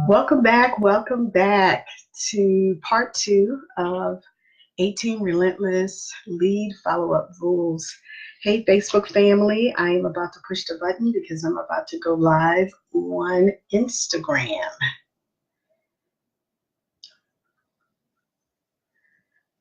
Welcome back to part two of 18 Relentless Lead Follow-Up Rules. Hey, Facebook family, I am about to push the button because I'm about to go live on Instagram.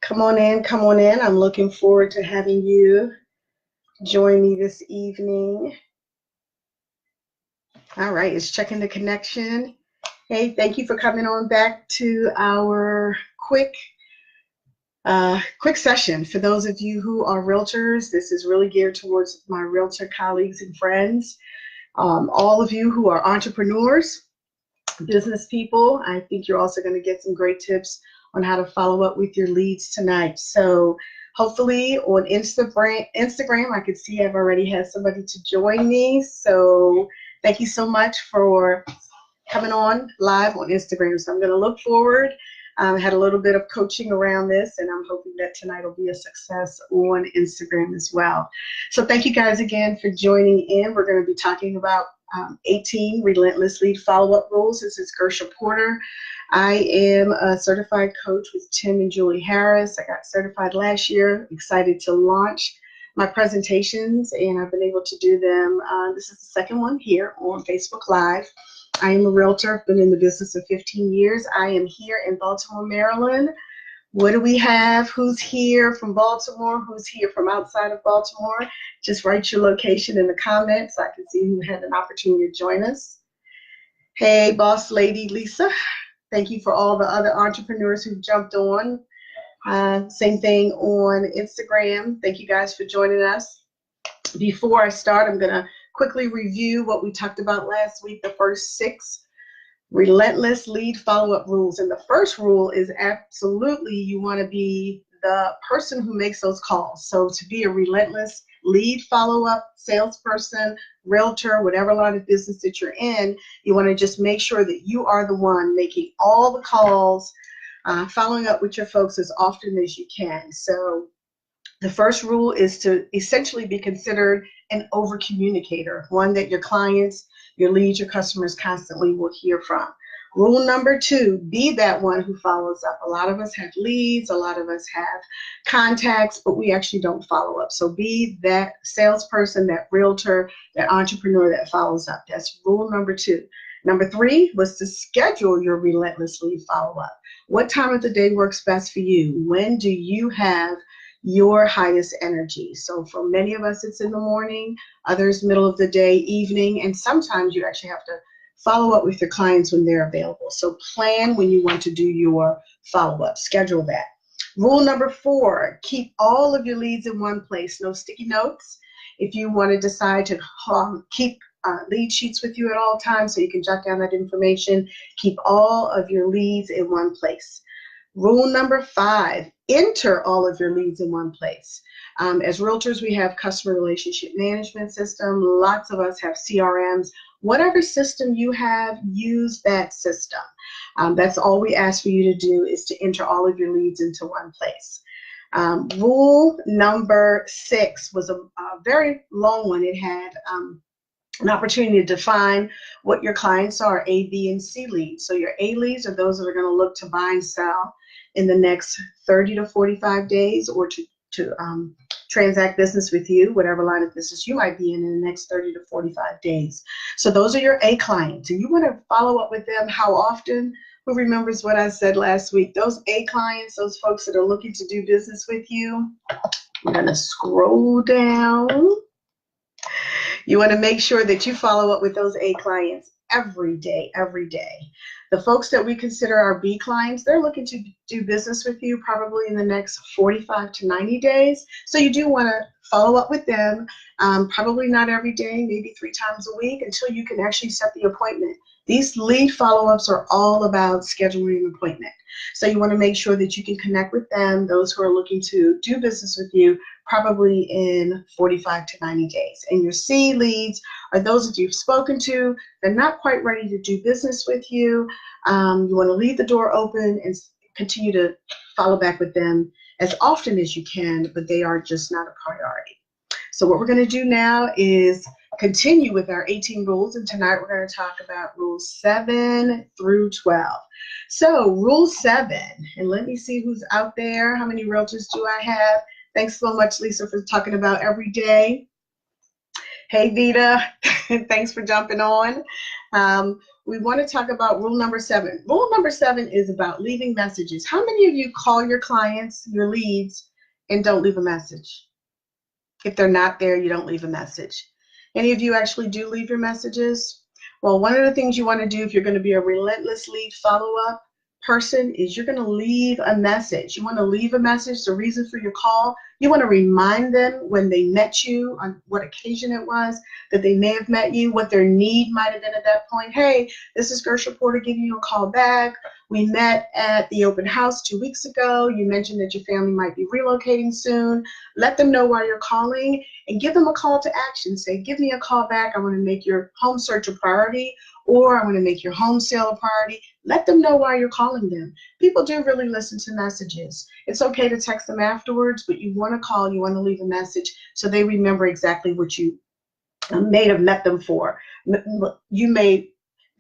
Come on in, come on in. I'm looking forward to having you join me this evening. All right, it's checking the connection. Hey, thank you for coming on back to our quick session. For those of you who are realtors, this is really geared towards my realtor colleagues and friends. All of you who are entrepreneurs, business people, I think you're also going to get some great tips on how to follow up with your leads tonight. So hopefully on Instagram, I could see I've already had somebody to join me. So thank you so much for coming on live on Instagram. So I'm going to look forward. Had a little bit of coaching around this, and I'm hoping that tonight will be a success on Instagram as well. So thank you guys again for joining in. We're going to be talking about 18 Relentless Lead Follow-Up Rules. This is Gersha Porter. I am a certified coach with Tim and Julie Harris. I got certified last year. Excited to launch my presentations, and I've been able to do them. This is the second one here on Facebook Live. I am a realtor. I've been in the business of 15 years. I am here in Baltimore, Maryland. What do we have? Who's here from Baltimore? Who's here from outside of Baltimore? Just write your location in the comments so I can see who had an opportunity to join us. Hey, boss lady Lisa. Thank you for all the other entrepreneurs who jumped on. Same thing on Instagram. Thank you guys for joining us. Before I start, I'm going to quickly review what we talked about last week, the first 6 relentless lead follow-up rules. And the first rule is absolutely you want to be the person who makes those calls. So to be a relentless lead follow-up salesperson, realtor, whatever line of business that you're in, you want to just make sure that you are the one making all the calls, following up with your folks as often as you can. So the first rule is to essentially be considered an over communicator, one that your clients, your leads, your customers constantly will hear from. Rule number 2, be that one who follows up. A lot of us have leads, a lot of us have contacts, but we actually don't follow up. So be that salesperson, that realtor, that entrepreneur that follows up. That's rule number 2. Number 3 was to schedule your relentless lead follow-up. What time of the day works best for you? When do you have your highest energy? So for many of us, it's in the morning, others middle of the day, evening, and sometimes you actually have to follow up with your clients when they're available. So plan when you want to do your follow-up, schedule that. Rule number 4, keep all of your leads in one place, no sticky notes. If you want to decide to keep lead sheets with you at all times so you can jot down that information, keep all of your leads in one place. Rule number 5, enter all of your leads in one place. As realtors, we have customer relationship management system. Lots of us have CRMs. Whatever system you have, use that system. That's all we ask for you to do, is to enter all of your leads into one place. Rule number 6 was a very long one. It had an opportunity to define what your clients are, A, B, and C leads. So your A leads are those that are going to look to buy and sell in the next 30 to 45 days, or to transact business with you, whatever line of business you might be in the next 30 to 45 days. So those are your A clients, and you want to follow up with them. How often? Who remembers what I said last week? Those A clients, those folks that are looking to do business with you, we're going to scroll down. You want to make sure that you follow up with those A clients every day, every day. The folks that we consider our B clients, they're looking to do business with you probably in the next 45 to 90 days. So you do want to follow up with them, probably not every day, maybe 3 times a week, until you can actually set the appointment. These lead follow-ups are all about scheduling an appointment. So you want to make sure that you can connect with them, those who are looking to do business with you, probably in 45 to 90 days. And your C leads are those that you've spoken to. They're not quite ready to do business with you. You want to leave the door open and continue to follow back with them as often as you can, but they are just not a priority. So what we're going to do now is continue with our 18 rules, and tonight we're going to talk about rules 7 through 12. So rule 7, and let me see who's out there. How many realtors do I have? Thanks so much, Lisa, for talking about every day. Hey, Vita, thanks for jumping on. We want to talk about rule number 7. Rule number 7 is about leaving messages. How many of you call your clients, your leads, and don't leave a message? If they're not there, you don't leave a message. Any of you actually do leave your messages? Well, one of the things you want to do if you're going to be a relentless lead follow-up person is you're going to leave a message. You want to leave a message, the reason for your call. You want to remind them when they met you, on what occasion it was that they may have met you, what their need might have been at that point. Hey, this is Gersha Porter giving you a call back. We met at the open house 2 weeks ago. You mentioned that your family might be relocating soon. Let them know why you're calling and give them a call to action. Say, give me a call back. I want to make your home search a priority, or I want to make your home sale a priority. Let them know why you're calling them. People do really listen to messages. It's okay to text them afterwards, but you want to call, you want to leave a message so they remember exactly what you may have met them for. You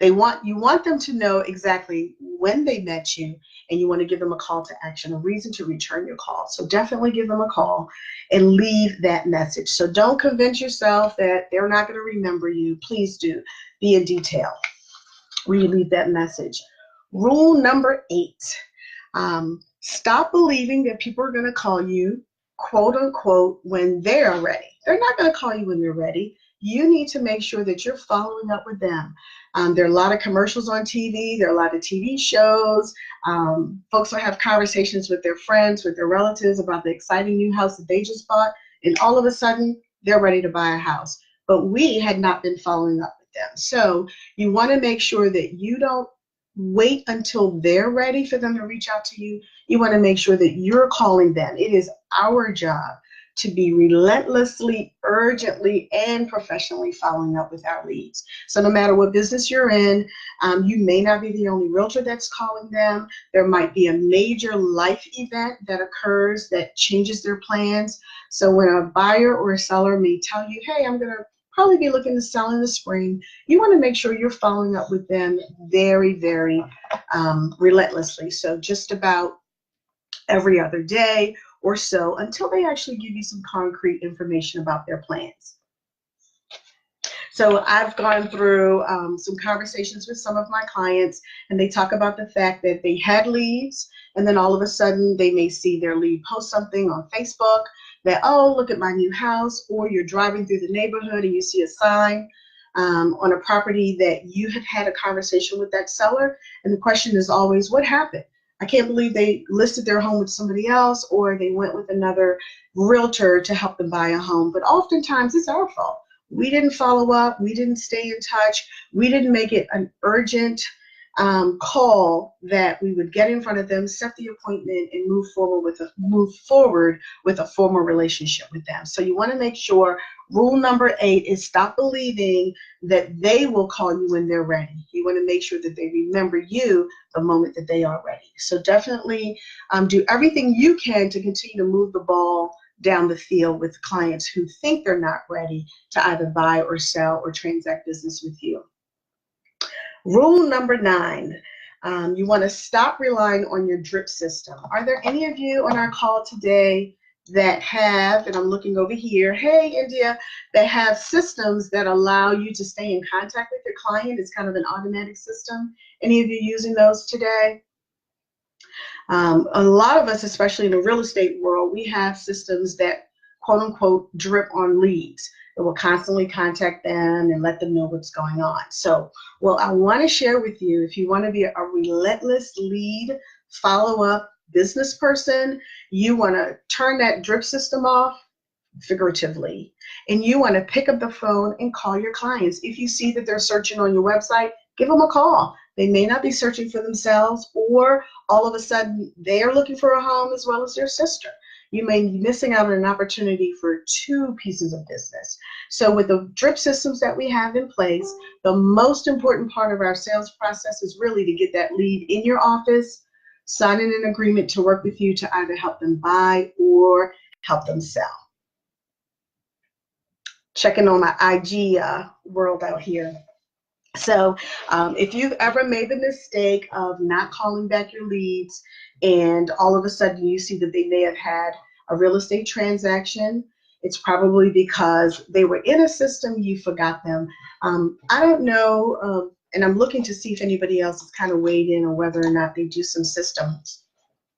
want them to know exactly when they met you, and you want to give them a call to action, a reason to return your call. So definitely give them a call and leave that message. So don't convince yourself that they're not going to remember you. Please do be in detail when you leave that message. Rule number 8, stop believing that people are going to call you, quote unquote, when they're ready. They're not going to call you when they're ready. You need to make sure that you're following up with them. There are a lot of commercials on TV. There are a lot of TV shows. Folks will have conversations with their friends, with their relatives about the exciting new house that they just bought, and all of a sudden, they're ready to buy a house. But we had not been following up with them. So you want to make sure that you don't wait until they're ready for them to reach out to you. You want to make sure that you're calling them. It is our job to be relentlessly, urgently, and professionally following up with our leads. So no matter what business you're in, you may not be the only realtor that's calling them. There might be a major life event that occurs that changes their plans. So when a buyer or a seller may tell you, hey, I'm going to probably be looking to sell in the spring, you want to make sure you're following up with them very, very relentlessly. So just about every other day or so until they actually give you some concrete information about their plans. So I've gone through some conversations with some of my clients, and they talk about the fact that they had leads, and then all of a sudden they may see their lead post something on Facebook that, oh, look at my new house, or you're driving through the neighborhood and you see a sign on a property that you have had a conversation with that seller, and the question is always, what happened? I can't believe they listed their home with somebody else, or they went with another realtor to help them buy a home. But oftentimes it's our fault. We didn't follow up. We didn't stay in touch. We didn't make it an urgent call that we would get in front of them, set the appointment, and move forward with a formal relationship with them. So you want to make sure rule number 8 is stop believing that they will call you when they're ready. You want to make sure that they remember you the moment that they are ready. So definitely do everything you can to continue to move the ball down the field with clients who think they're not ready to either buy or sell or transact business with you. Rule number 9, you want to stop relying on your drip system. Are there any of you on our call today that have, and I'm looking over here, hey, India, that have systems that allow you to stay in contact with your client? It's kind of an automatic system. Any of you using those today? A lot of us, especially in the real estate world, we have systems that quote unquote drip on leads. It will constantly contact them and let them know what's going on. So, well, I want to share with you, if you want to be a relentless lead follow-up business person, you want to turn that drip system off, figuratively, and you want to pick up the phone and call your clients. If you see that they're searching on your website, give them a call. They may not be searching for themselves, or all of a sudden they are looking for a home as well as their sister. You may be missing out on an opportunity for 2 pieces of business. So with the drip systems that we have in place, the most important part of our sales process is really to get that lead in your office, signing an agreement to work with you to either help them buy or help them sell. checking on my IG world out here. So if you've ever made the mistake of not calling back your leads and all of a sudden you see that they may have had a real estate transaction, it's probably because they were in a system, you forgot them. I don't know, and I'm looking to see if anybody else has kind of weighed in on whether or not they do some systems.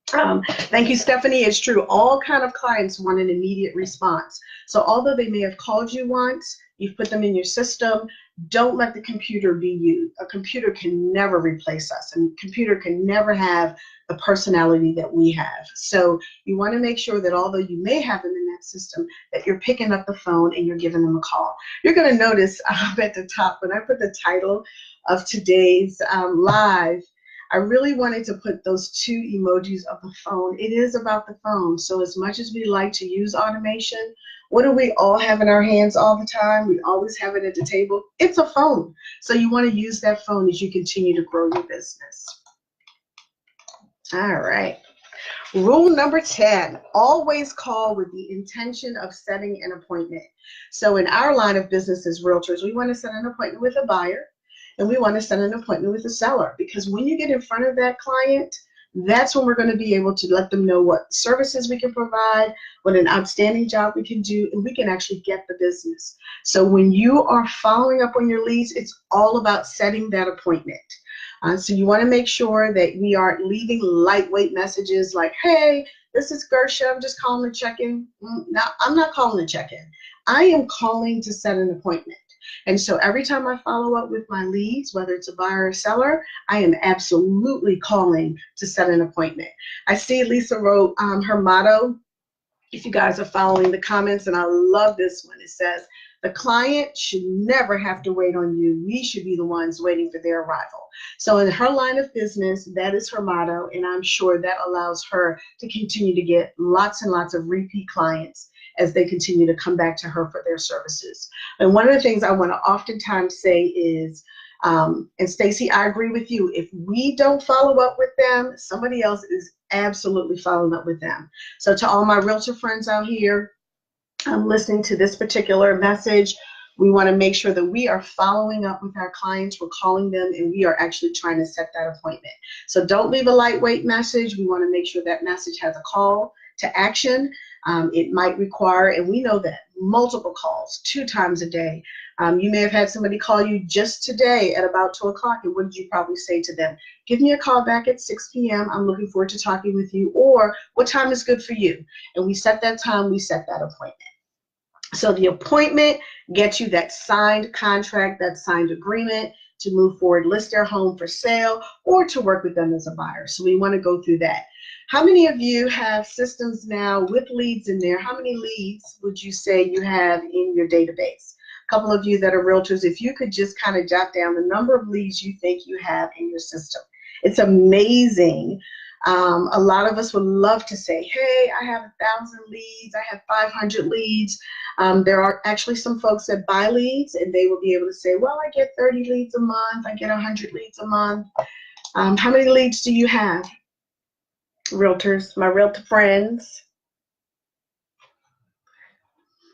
Thank you, Stephanie. It's true. All kind of clients want an immediate response. So although they may have called you once, you've put them in your system, don't let the computer be you. A computer can never replace us, and a computer can never have the personality that we have. So you want to make sure that although you may have them in that system, that you're picking up the phone and you're giving them a call. You're going to notice at the top, when I put the title of today's live, I really wanted to put those two emojis of the phone. It is about the phone. So as much as we like to use automation, what do we all have in our hands all the time? We always have it at the table. It's a phone. So you want to use that phone as you continue to grow your business. All right. Rule number 10, always call with the intention of setting an appointment. So in our line of business as realtors, we want to set an appointment with a buyer. And we want to set an appointment with the seller, because when you get in front of that client, that's when we're going to be able to let them know what services we can provide, what an outstanding job we can do, and we can actually get the business. So when you are following up on your leads, it's all about setting that appointment. So you want to make sure that we aren't leaving lightweight messages like, hey, this is Gersha, I'm just calling to check in. No, I'm not calling to check in. I am calling to set an appointment. And so every time I follow up with my leads, whether it's a buyer or seller, I am absolutely calling to set an appointment. I see Lisa wrote her motto, if you guys are following the comments, and I love this one. It says, the client should never have to wait on you. We should be the ones waiting for their arrival. So in her line of business, that is her motto, and I'm sure that allows her to continue to get lots and lots of repeat clients as they continue to come back to her for their services. And one of the things I want to oftentimes say is, and Stacy, I agree with you, if we don't follow up with them, somebody else is absolutely following up with them. So to all my realtor friends out here, listening to this particular message, we want to make sure that we are following up with our clients, we're calling them, and we are actually trying to set that appointment. So don't leave a lightweight message. We want to make sure that message has a call to action. It might require, and we know that, multiple calls 2 times a day. You may have had somebody call you just today at about 2 o'clock, and what did you probably say to them? Give me a call back at 6 p.m. I'm looking forward to talking with you, or what time is good for you? And we set that time, we set that appointment. So the appointment gets you that signed contract, that signed agreement to move forward, list their home for sale, or to work with them as a buyer. So we want to go through that. How many of you have systems now with leads in there? How many leads would you say you have in your database? A couple of you that are realtors, if you could just kind of jot down the number of leads you think you have in your system. It's amazing. A lot of us would love to say, hey, I have 1,000 leads, I have 500 leads. There are actually some folks that buy leads, and they will be able to say, well, I get 30 leads a month, I get 100 leads a month. How many leads do you have? Realtors, my realtor friends,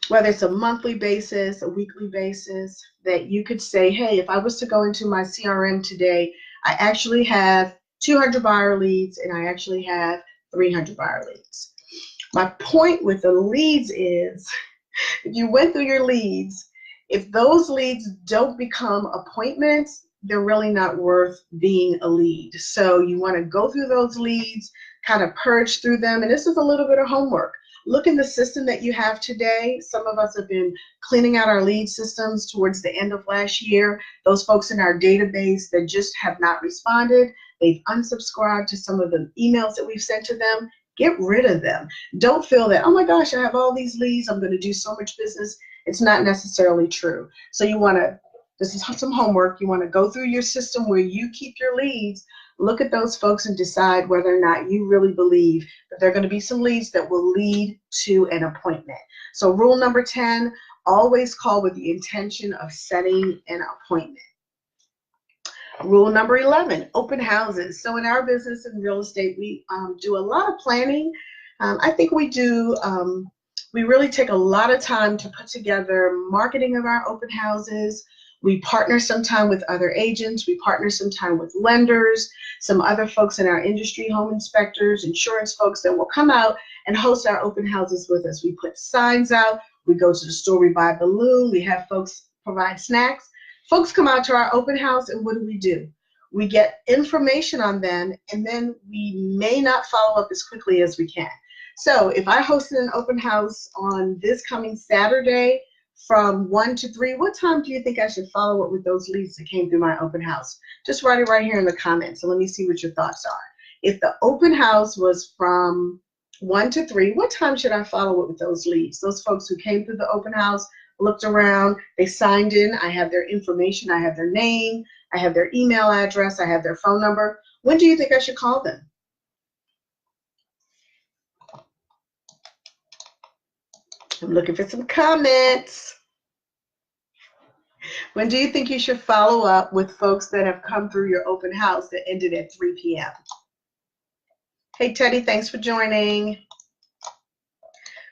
whether it's a monthly basis, a weekly basis, that you could say, hey, if I was to go into my CRM today, I actually have 200 buyer leads and I actually have 300 buyer leads. My point with the leads is, if you went through your leads, if those leads don't become appointments, they're really not worth being a lead. So you want to go through those leads, kind of purge through them. And this is a little bit of homework. Look in the system that you have today. Some of us have been cleaning out our lead systems towards the end of last year. Those folks in our database that just have not responded, they've unsubscribed to some of the emails that we've sent to them. Get rid of them. Don't feel that, oh my gosh, I have all these leads, I'm going to do so much business. It's not necessarily true. So you want to, this is some homework, you want to go through your system where you keep your leads, look at those folks and decide whether or not you really believe that there are going to be some leads that will lead to an appointment. So rule number 10, always call with the intention of setting an appointment. Rule number 11, open houses. So in our business in real estate, we do a lot of planning. I think we do We really take a lot of time to put together marketing of our open houses. We partner sometime with other agents. We partner sometime with lenders, some other folks in our industry, home inspectors, insurance folks that will come out and host our open houses with us. We put signs out. We go to the store, we buy a balloon. We have folks provide snacks. Folks come out to our open house, and what do? We get information on them, and then we may not follow up as quickly as we can. So if I hosted an open house on this coming Saturday from 1 to 3, what time do you think I should follow up with those leads that came through my open house? Just write it right here in the comments, so let me see what your thoughts are. If the open house was from 1 to 3, what time should I follow up with those leads? Those folks who came through the open house, looked around, they signed in, I have their information, I have their name, I have their email address, I have their phone number. When do you think I should call them? I'm looking for some comments. When do you think you should follow up with folks that have come through your open house that ended at 3 p.m.? Hey, Teddy, thanks for joining.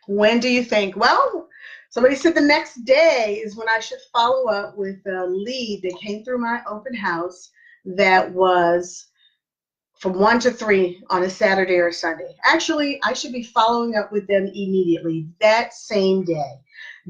When do you think? Well, somebody said the next day is when I should follow up with a lead that came through my open house that was from 1 to 3 on a Saturday or Sunday. Actually, I should be following up with them immediately, that same day.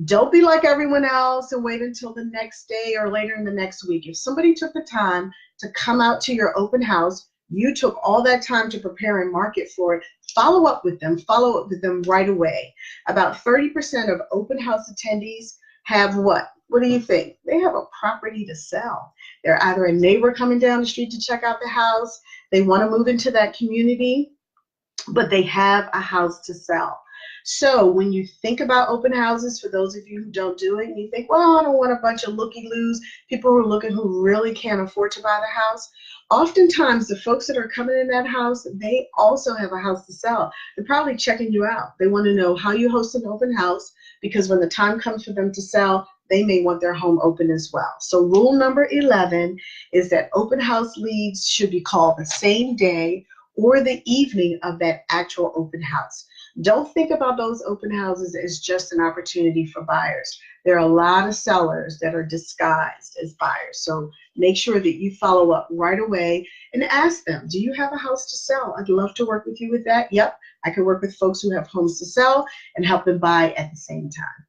Don't be like everyone else and wait until the next day or later in the next week. If somebody took the time to come out to your open house, you took all that time to prepare and market for it, follow up with them right away. About 30% of open house attendees have what? What do you think? They have a property to sell. They're either a neighbor coming down the street to check out the house, they want to move into that community, but they have a house to sell. So when you think about open houses, for those of you who don't do it, and you think, well, I don't want a bunch of looky-loos, people who are looking who really can't afford to buy the house. Oftentimes, the folks that are coming in that house, they also have a house to sell. They're probably checking you out. They want to know how you host an open house, because when the time comes for them to sell, they may want their home open as well. So rule number 11 is that open house leads should be called the same day or the evening of that actual open house. Don't think about those open houses as just an opportunity for buyers. There are a lot of sellers that are disguised as buyers. So make sure that you follow up right away and ask them, do you have a house to sell? I'd love to work with you with that. Yep, I can work with folks who have homes to sell and help them buy at the same time.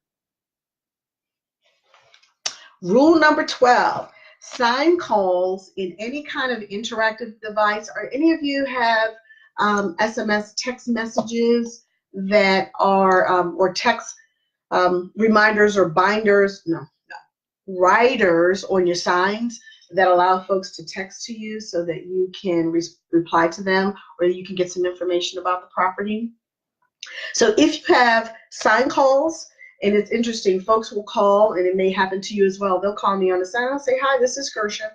Rule number 12, sign calls in any kind of interactive device. Or any of you have SMS text messages that are, or text reminders or binders, writers on your signs that allow folks to text to you so that you can reply to them, or you can get some information about the property. So if you have sign calls, and it's interesting, folks will call, and it may happen to you as well. They'll call me on the sign, I'll say, hi, this is Gersha.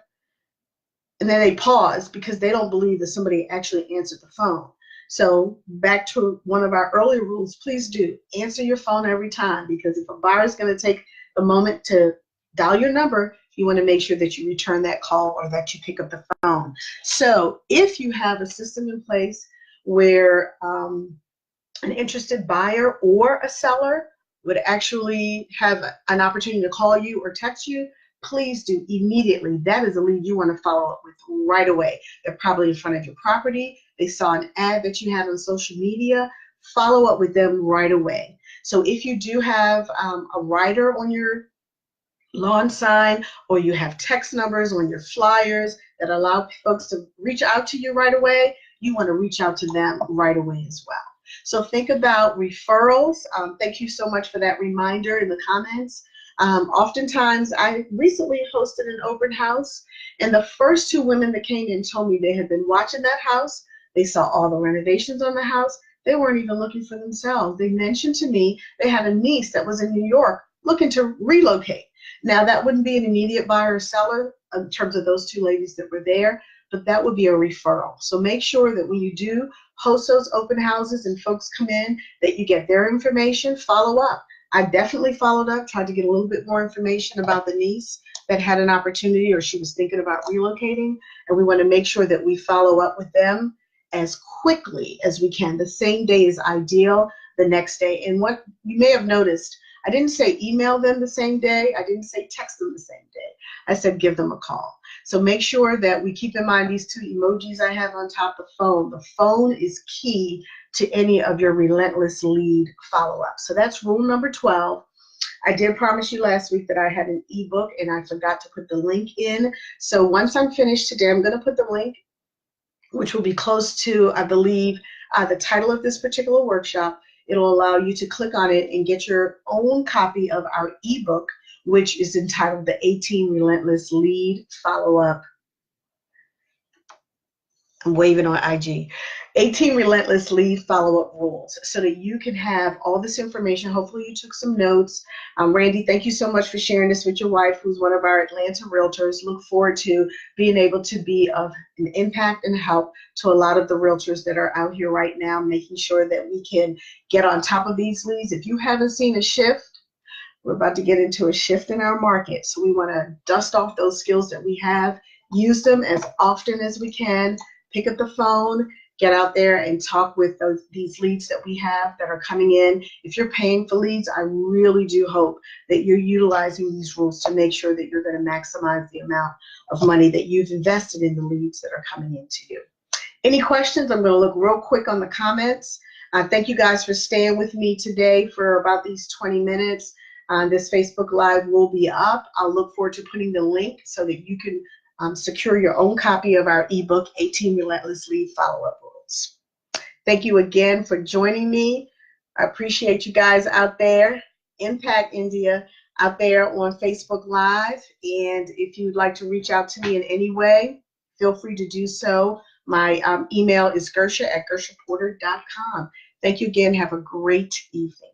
And then they pause because they don't believe that somebody actually answered the phone. So back to one of our earlier rules, please do answer your phone every time, because if a buyer is going to take a moment to dial your number, you want to make sure that you return that call or that you pick up the phone. So if you have a system in place where an interested buyer or a seller would actually have an opportunity to call you or text you, please do immediately. That is a lead you want to follow up with right away. They're probably in front of your property. They saw an ad that you had on social media. Follow up with them right away. So if you do have a writer on your lawn sign, or you have text numbers on your flyers that allow folks to reach out to you right away, you want to reach out to them right away as well. So think about referrals. Thank you so much for that reminder in the comments. Oftentimes, I recently hosted an open house, and the first 2 women that came in told me they had been watching that house. They saw all the renovations on the house. They weren't even looking for themselves. They mentioned to me they had a niece that was in New York looking to relocate. Now, that wouldn't be an immediate buyer or seller in terms of those 2 ladies that were there, but that would be a referral. So make sure that when you do host those open houses and folks come in, that you get their information, follow up. I definitely followed up, tried to get a little bit more information about the niece that had an opportunity or she was thinking about relocating, and we want to make sure that we follow up with them as quickly as we can. The same day is ideal. the next day. And what you may have noticed, I didn't say email them the same day. I didn't say text them the same day. I said give them a call. So make sure that we keep in mind these two emojis I have on top of the phone. The phone is key to any of your relentless lead follow-up. So that's rule number 12. I did promise you last week that I had an ebook and I forgot to put the link in. So once I'm finished today, I'm going to put the link, which will be close to, I believe, the title of this particular workshop. It'll allow you to click on it and get your own copy of our ebook, which is entitled The 18 Relentless Lead Follow-Up. I'm waving on IG. 18 Relentless Lead Follow-Up Rules, so that you can have all this information. Hopefully you took some notes. Randy, thank you so much for sharing this with your wife, who's one of our Atlanta realtors. Look forward to being able to be of an impact and help to a lot of the realtors that are out here right now, making sure that we can get on top of these leads. If you haven't seen a shift, we're about to get into a shift in our market. So we want to dust off those skills that we have, use them as often as we can, pick up the phone, get out there and talk with these leads that we have that are coming in. If you're paying for leads, I really do hope that you're utilizing these rules to make sure that you're going to maximize the amount of money that you've invested in the leads that are coming into you. Any questions? I'm going to look real quick on the comments. Thank you guys for staying with me today for about these 20 minutes. This Facebook Live will be up. I'll look forward to putting the link so that you can secure your own copy of our ebook, 18 Relentless Lead Follow-Up Rules. Thank you again for joining me. I appreciate you guys out there. Impact India out there on Facebook Live. And if you'd like to reach out to me in any way, feel free to do so. My email is Gersha@gershaporter.com. Thank you again. Have a great evening.